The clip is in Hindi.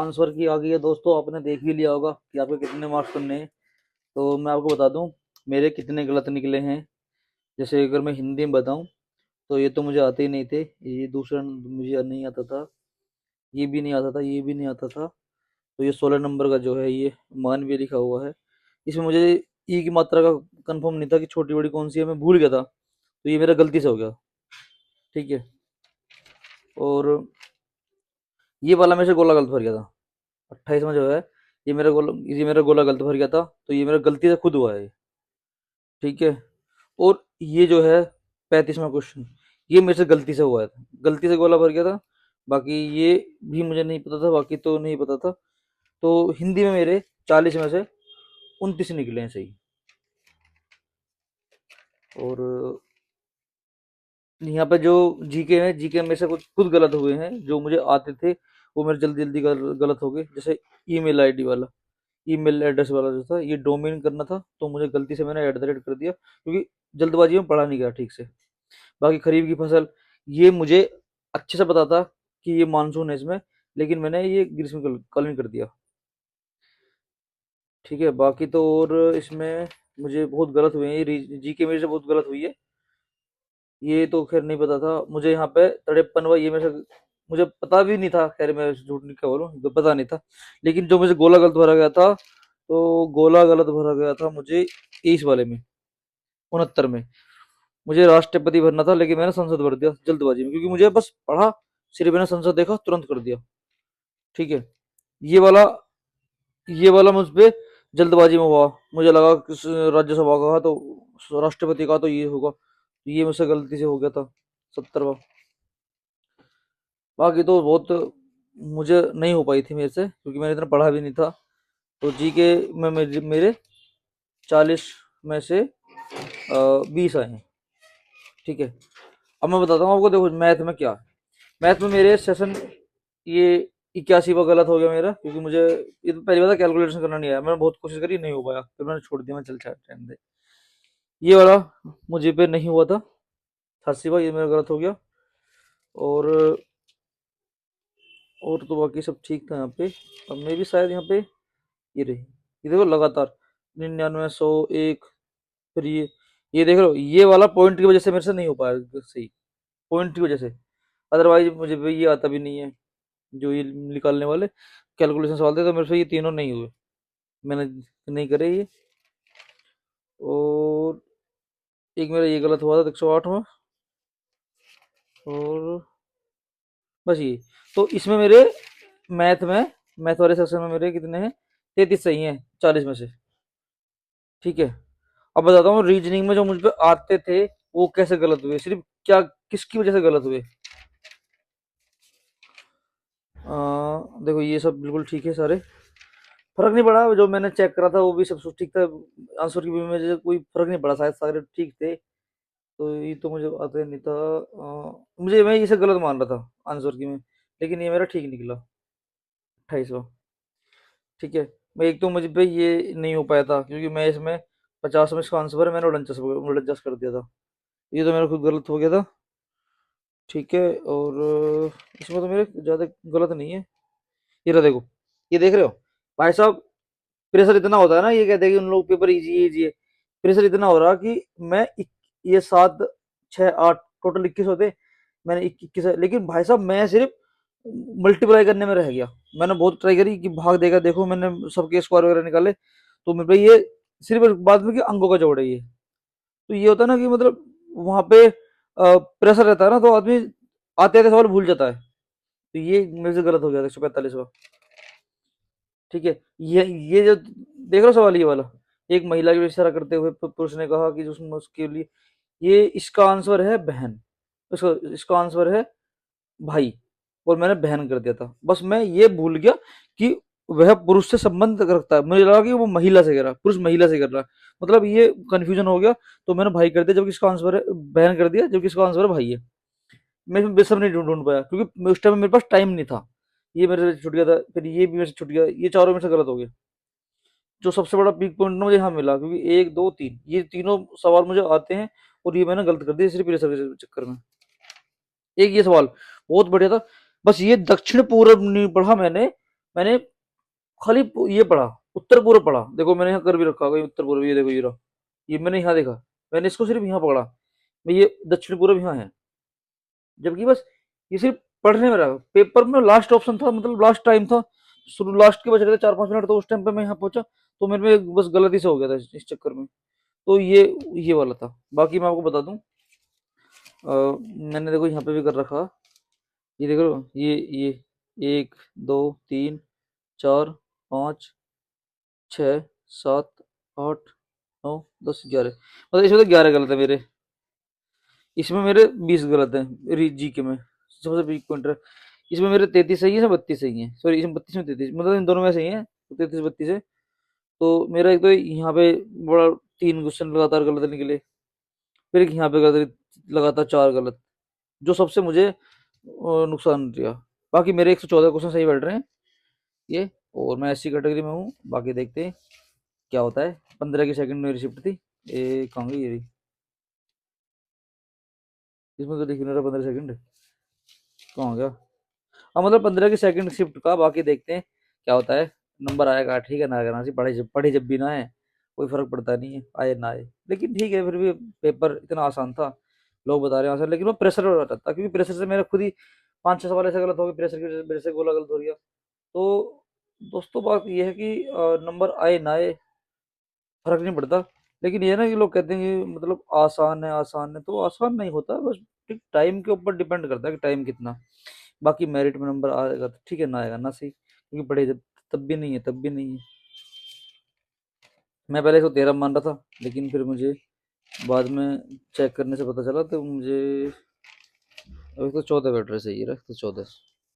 आंसर की आ गई है दोस्तों। आपने देख भी लिया होगा कि आपके कितने मार्क्स करने हैं। तो मैं आपको बता दूं मेरे कितने गलत निकले हैं। जैसे अगर मैं हिंदी में बताऊं तो ये तो मुझे आते ही नहीं थे। ये दूसरा मुझे नहीं आता था, ये भी नहीं आता था, ये भी नहीं आता था। तो ये 16 नंबर का जो है ये मानवीय लिखा हुआ है। इसमें मुझे ई की मात्रा का कंफर्म नहीं था कि छोटी बड़ी कौन सी है, मैं भूल गया था। तो ये मेरा गलती से हो गया। ठीक है। और ये वाला मेरे से गोला गलत भर गया था। 28 में जो है ये मेरा गोला गलत भर गया था। तो ये मेरा गलती से खुद हुआ है। ठीक है। और ये जो है 35वां क्वेश्चन, ये मेरे से गलती से हुआ था, गलती से गोला भर गया था। बाकी ये भी मुझे नहीं पता था, बाकी तो नहीं पता था। तो हिंदी में मेरे 40 में से 29 निकले हैं सही। और यहाँ पे जो जीके है, जीके में से कुछ खुद गलत हुए हैं जो मुझे आते थे। वो मेरे जल्दी जल्दी गलत हो गए। जैसे ईमेल आईडी वाला, ईमेल एड्रेस वाला जो था, ये डोमेन करना था तो मुझे गलती से मैंने @ कर दिया, क्योंकि जल्दबाजी में पढ़ा नहीं गया ठीक से। बाकी खरीफ की फसल, ये मुझे अच्छे से पता था कि ये मानसून है इसमें, लेकिन मैंने ये ग्रीष्मकालीन कर दिया। ठीक है। बाकी तो और इसमें मुझे बहुत गलत हुए हैं। ये जीके मेरे से बहुत गलत हुई है। ये तो खैर नहीं पता था मुझे। यहाँ पे 53वां ये मेरे से मुझे पता भी नहीं था। खैर मैं झूठ नहीं क्या बोलूं, तो पता नहीं था। लेकिन जो मुझे गोला गलत भरा गया था, तो गोला गलत भरा गया था मुझे इस वाले में, 69 में। मुझे राष्ट्रपति भरना था, लेकिन मैंने संसद भर दिया जल्दबाजी में, क्योंकि मुझे बस पढ़ा, सिर्फ मैंने संसद देखा, तुरंत कर दिया। ठीक है। ये वाला ये वाला मुझ पे जल्दबाजी में हुआ। मुझे लगा कि राज्यसभा का तो राष्ट्रपति का तो ये होगा, ये मुझसे गलती से हो गया था 70वां। बाकी तो बहुत मुझे नहीं हो पाई थी मेरे से, क्योंकि मैंने इतना पढ़ा भी नहीं था। तो जी के में मेरे 40 में से 20 आए हैं। ठीक है। अब मैं बताता हूँ आपको। देखो मैथ में क्या है। मैथ में मेरे सेशन ये 81वां गलत हो गया मेरा, क्योंकि मुझे ये तो पहली बात कैलकुलेशन करना नहीं आया। मैंने बहुत कोशिश करी, नहीं हो पाया, फिर मैंने छोड़ दिया। मैं चल टाइम दे। ये वाला मुझे पे नहीं हुआ था, 88वां, ये मेरा गलत हो गया। और तो बाकी सब ठीक था यहाँ पे। अब मैं भी शायद यहाँ पे ये रही, ये देखो लगातार 99, 100, 1। फिर ये देख लो, ये वाला पॉइंट की वजह से मेरे से नहीं हो पाया सही, पॉइंट की वजह से। अदरवाइज मुझे भी ये आता भी नहीं है। जो ये निकालने वाले कैलकुलेशन सवाल थे, तो मेरे से ये तीनों नहीं हुए, मैंने नहीं करे ये। और एक मेरा ये गलत हुआ था 108 में। और बस ये। तो इसमें मेरे मैथ वाले सेक्शन में मेरे कितने हैं, 33 सही हैं 40 में से। ठीक है। अब बताता हूँ रीजनिंग में जो मुझ पे आते थे वो कैसे गलत हुए, सिर्फ क्या किसकी वजह से गलत हुए। देखो ये सब बिल्कुल ठीक है सारे, फर्क नहीं पड़ा। जो मैंने चेक करा था वो भी सब ठीक था। आंसर की भी मुझे कोई फर्क नहीं पड़ा, शायद सारे ठीक थे। तो ये तो मुझे आता नहीं था। मैं इसे गलत मान रहा था आंसर की में, लेकिन ये मेरा ठीक निकला 28वां। ठीक है। मैं एक तो मुझे पे ये नहीं हो पाया था, क्योंकि मैं इसमें 50 में इसका आंसर है, मैंने उनचास कर दिया था। ये तो मेरा खुद गलत हो गया था। ठीक है। और इसमें तो मेरे ज़्यादा गलत नहीं है। ये रहा देखो, ये देख रहे हो भाई साहब, प्रेशर इतना होता है ना, ये कहते हैं कि उन लोग पेपर इजी इजी है। प्रेशर इतना हो रहा कि ये 7, 6, 8 टोटल 21 होते, मैंने 21 है। लेकिन भाई साहब मैं सिर्फ मल्टीप्लाई करने में रह गया। मैंने बहुत ट्राई करी कि भाग देगा, देखो मैंने सबके स्क्वायर वगैरह निकाले, तो मेरे पे ये सिर्फ बाद में कि अंकों का जोड़ है ये। तो ये होता है ना कि मतलब वहां पे प्रेशर रहता है ना, तो आदमी आते आते सवाल भूल जाता है। तो ये मेरे से गलत हो गया 145वां। ठीक है। ये जो देख रहे हो सवाल ये वाला, एक महिला की इशारा करते हुए पुरुष ने कहा कि उसमें उसके लिए, ये इसका आंसर है बहन, इसका आंसर है भाई, और मैंने बहन कर दिया था। बस मैं ये भूल गया कि वह पुरुष से संबंध रखता है, मुझे लगा कि वो महिला से कर रहा है, पुरुष महिला से कर रहा है, मतलब ये कंफ्यूजन हो गया। तो मैंने भाई कर दिया जबकि इसका आंसर है बहन, कर दिया जबकि इसका आंसर है भाई है। मैं इसमें बेसब नहीं ढूंढ पाया, क्योंकि उस टाइम मेरे पास टाइम नहीं था। ये मेरे से छूट गया था, फिर ये भी मेरे से छूट गया, ये चारों में से गलत हो गया। जो सबसे बड़ा पीक पॉइंट मुझे यहाँ मिला, क्योंकि 1, 2, 3 ये तीनों सवाल मुझे आते हैं, और ये मैंने गलत कर दिया सिर्फ रिसर्च के चक्कर में। एक ये सवाल बहुत बढ़िया था, बस ये दक्षिण पूर्व नहीं पढ़ा मैंने, मैंने खाली ये पढ़ा, उत्तर पूर्व पढ़ा, देखो मैंने यहाँ कर भी रखा है उत्तर पूर्व, ये देखो ये रहा, ये मैंने यहाँ देखा, मैंने इसको सिर्फ यहाँ पकड़ा, मैं ये दक्षिण पूर्व यहाँ है, जबकि बस ये सिर्फ पढ़ने में रहा, पेपर में लास्ट ऑप्शन था, मतलब लास्ट टाइम था, शुरू लास्ट के बच रहे थे 4-5 मिनट, तो उस टाइम पे मैं यहाँ पहुंचा, तो मेरे में बस गलती से हो गया था इस चक्कर में। तो ये वाला था। बाकी मैं आपको बता दूं, मैंने देखो यहाँ पे भी कर रखा, ये देखो, ये 1, 2, 3, 4, 5, 6, 7, 8, 9, 10, 11, मतलब इसमें तो 11 गलत है मेरे, इसमें मेरे 20 गलत है जीके में, सबसे वीक पॉइंटर। इसमें मेरे 33 सही है, इसमें 32 सही है, सॉरी इसमें 32 में 33, मतलब इन दोनों में सही है, 33-32 है। तो मेरा एक तो यहाँ पे बड़ा 3 क्वेश्चन लगातार गलत निकले, फिर एक यहाँ पे गलत, लगातार 4 गलत, जो सबसे मुझे नुकसान दिया। बाकी मेरे 114 क्वेश्चन सही बैठ रहे हैं ये, और मैं ऐसी कैटेगरी में हूँ। बाकी देखते हैं क्या होता है। 15 की सेकंड मेरी शिफ्ट थी, ये कहाँ गई, ये रही। इसमें तो लिख नहीं रहा 15 सेकंड, कहाँ हो गया। हाँ मतलब 15 की सेकंड शिफ्ट का, बाकी देखते हैं क्या होता है। नंबर आएगा ठीक है, ना आएगा ना सही, पढ़े जब भी ना है, कोई फर्क पड़ता नहीं है, आए ना आए, लेकिन ठीक है, फिर भी पेपर इतना आसान था, लोग बता रहे हैं आसान, लेकिन वो प्रेशर हो रहा था, क्योंकि प्रेशर से मेरा खुद ही 5-6 सवाल ऐसे गलत हो गए, प्रेशर की वजह से गोला गलत हो गया। तो दोस्तों बात ये है कि नंबर आए ना आए फर्क नहीं पड़ता, लेकिन ये ना कि लोग कहते हैं कि मतलब आसान है आसान है, तो आसान नहीं होता, बस टाइम के ऊपर डिपेंड करता है कि टाइम कितना। बाकी मेरिट में नंबर आएगा तो ठीक है, ना आएगा ना सही, क्योंकि पढ़े जब तब भी नहीं है, तब भी नहीं है। मैं पहले इसको 13 मान रहा था, लेकिन फिर मुझे बाद में चेक करने से पता चला, तो मुझे अभी तो 14 बैठ रहे, सही है, तो 14।